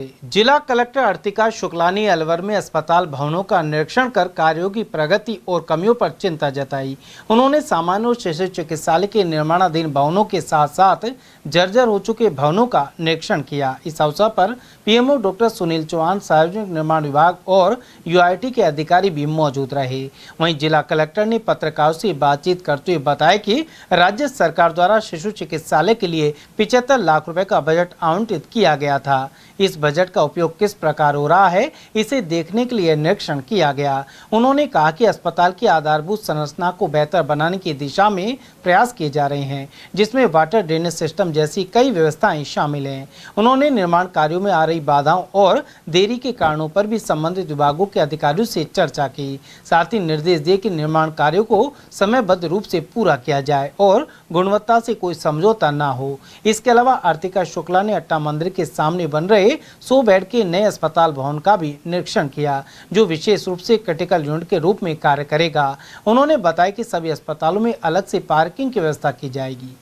जिला कलेक्टर अर्तिका शुक्लानी अलवर में अस्पताल भवनों का निरीक्षण कर कार्यों की प्रगति और कमियों पर चिंता जताई। उन्होंने सामान्य और शिशु चिकित्सालय के निर्माणाधीन भवनों के साथ साथ जर्जर हो चुके भवनों का निरीक्षण किया। इस अवसर पर पीएमओ डॉक्टर सुनील चौहान, सार्वजनिक निर्माण विभाग और यूआईटी के अधिकारी भी मौजूद रहे। वहीं जिला कलेक्टर ने पत्रकारों से बातचीत करते हुए बताया कि राज्य सरकार द्वारा शिशु चिकित्सालय के लिए 75 लाख रुपए का बजट आवंटित किया गया था। इस बजट का उपयोग किस प्रकार हो रहा है, इसे देखने के लिए निरीक्षण किया गया। उन्होंने कहा कि अस्पताल की आधारभूत संरचना को बेहतर बनाने की दिशा में प्रयास किए जा रहे हैं, जिसमें वाटर ड्रेनेज सिस्टम जैसी कई व्यवस्थाएं शामिल हैं। उन्होंने निर्माण कार्यों में आ रही बाधाओं और देरी के कारणों पर भी संबंधित विभागों के अधिकारियों से चर्चा की। साथ ही निर्देश दिए कि निर्माण कार्यों को समयबद्ध रूप से पूरा किया जाए और गुणवत्ता से कोई समझौता न हो। इसके अलावा अर्तिका शुक्ला ने अट्टा मंदिर के सामने बन रहे 100 बेड के नए अस्पताल भवन का भी निरीक्षण किया, जो विशेष रूप से क्रिटिकल यूनिट के रूप में कार्य करेगा। उन्होंने बताया कि सभी अस्पतालों में अलग से पार्किंग की व्यवस्था की जाएगी।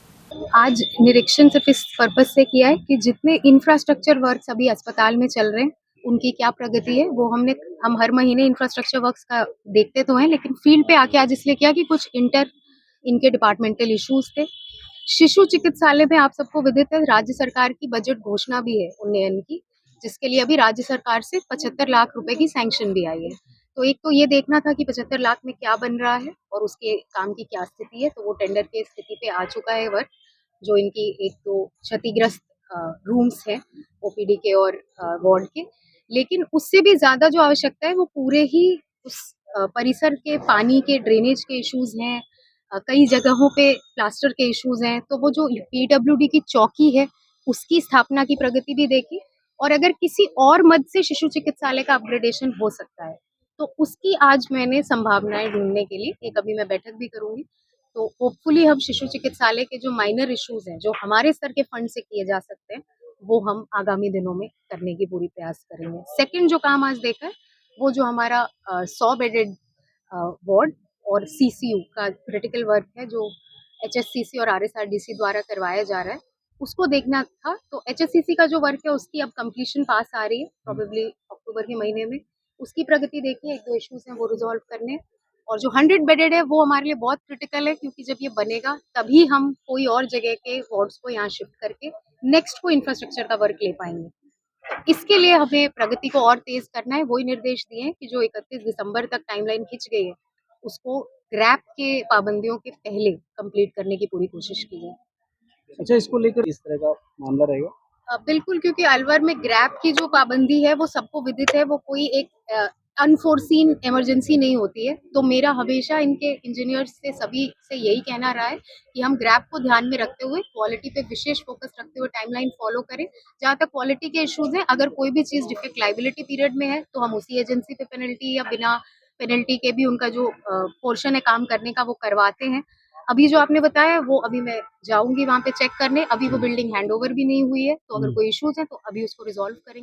आज निरीक्षण सिर्फ इस पर्पज से किया है कि जितने इंफ्रास्ट्रक्चर वर्क्स अभी अस्पताल में चल रहे हैं उनकी क्या प्रगति है, वो हम हर महीने इंफ्रास्ट्रक्चर वर्क्स का देखते तो हैं, लेकिन फील्ड पे आके आज इसलिए किया कि कुछ इनके डिपार्टमेंटल इश्यूज थे। शिशु चिकित्सालय में आप सबको विदित है, राज्य सरकार की बजट घोषणा भी है उन्नयन की, जिसके लिए अभी राज्य सरकार से 75 लाख रुपए की सैंक्शन भी आई है। तो एक तो ये देखना था कि 75 लाख में क्या बन रहा है और उसके काम की क्या स्थिति है। तो वो टेंडर की स्थिति पे आ चुका है वर्क, जो इनकी एक तो क्षतिग्रस्त रूम्स हैं ओपीडी के और वार्ड के, लेकिन उससे भी ज्यादा जो आवश्यकता है वो पूरे ही उस परिसर के पानी के ड्रेनेज के इश्यूज हैं, कई जगहों पे प्लास्टर के इश्यूज हैं। तो वो जो पीडब्ल्यूडी की चौकी है उसकी स्थापना की प्रगति भी देखी, और अगर किसी और मद से शिशु चिकित्सालय का अपग्रेडेशन हो सकता है तो उसकी आज मैंने संभावनाएं ढूंढने के लिए एक अभी मैं बैठक भी करूंगी। तो होपफुली हम शिशु चिकित्सालय के जो माइनर इश्यूज हैं जो हमारे स्तर के फंड से किए जा सकते हैं वो हम आगामी दिनों में करने की पूरी प्रयास करेंगे। सेकंड जो काम आज देखा है वो जो हमारा 100 बेडेड वार्ड और सीसीयू का क्रिटिकल वर्क है जो एचएससीसी और आरएसआरडीसी द्वारा करवाया जा रहा है, उसको देखना था। तो एचएससीसी का जो वर्क है उसकी अब कंप्लीशन पास आ रही है, प्रोबेबली अक्टूबर के महीने में उसकी प्रगति देखिए। एक दो इश्यूज हैं वो रिजॉल्व करने हैं, और जो 100 बेडेड है वो हमारे लिए बहुत क्रिटिकल है, क्योंकि जब ये बनेगा तभी हम कोई और जगह के वार्ड्स को यहाँ शिफ्ट करके नेक्स्ट को इंफ्रास्ट्रक्चर का वर्क ले पाएंगे। इसके लिए हमें प्रगति को और तेज करना है। वही निर्देश दिए हैं कि जो 31 दिसंबर तक टाइमलाइन खिंच गई है उसको ग्रैप के पाबंदियों के पहले कंप्लीट करने की पूरी कोशिश की जाए। अच्छा, इसको लेकर इस तरह का मामला रहेगा? बिल्कुल, क्योंकि अलवर में ग्रैप की जो पाबंदी है वो सबको विदित है, वो कोई एक अनफोर्सीन इमरजेंसी नहीं होती है। तो मेरा हमेशा इनके इंजीनियर्स से सभी से यही कहना रहा है कि हम ग्रैप को ध्यान में रखते हुए क्वालिटी पे विशेष फोकस रखते हुए टाइमलाइन फॉलो करें। जहाँ तक क्वालिटी के इश्यूज हैं, अगर कोई भी चीज डिफेक्ट लाइबिलिटी पीरियड में है तो हम उसी एजेंसी पे पेनल्टी या बिना पेनल्टी के भी उनका जो पोर्शन है काम करने का वो करवाते हैं। अभी जो आपने बताया वो अभी मैं जाऊंगी वहां पे चेक करने, अभी वो बिल्डिंग हैंडओवर भी नहीं हुई है, तो अगर कोई इश्यूज है तो अभी उसको रिजॉल्व करेंगे।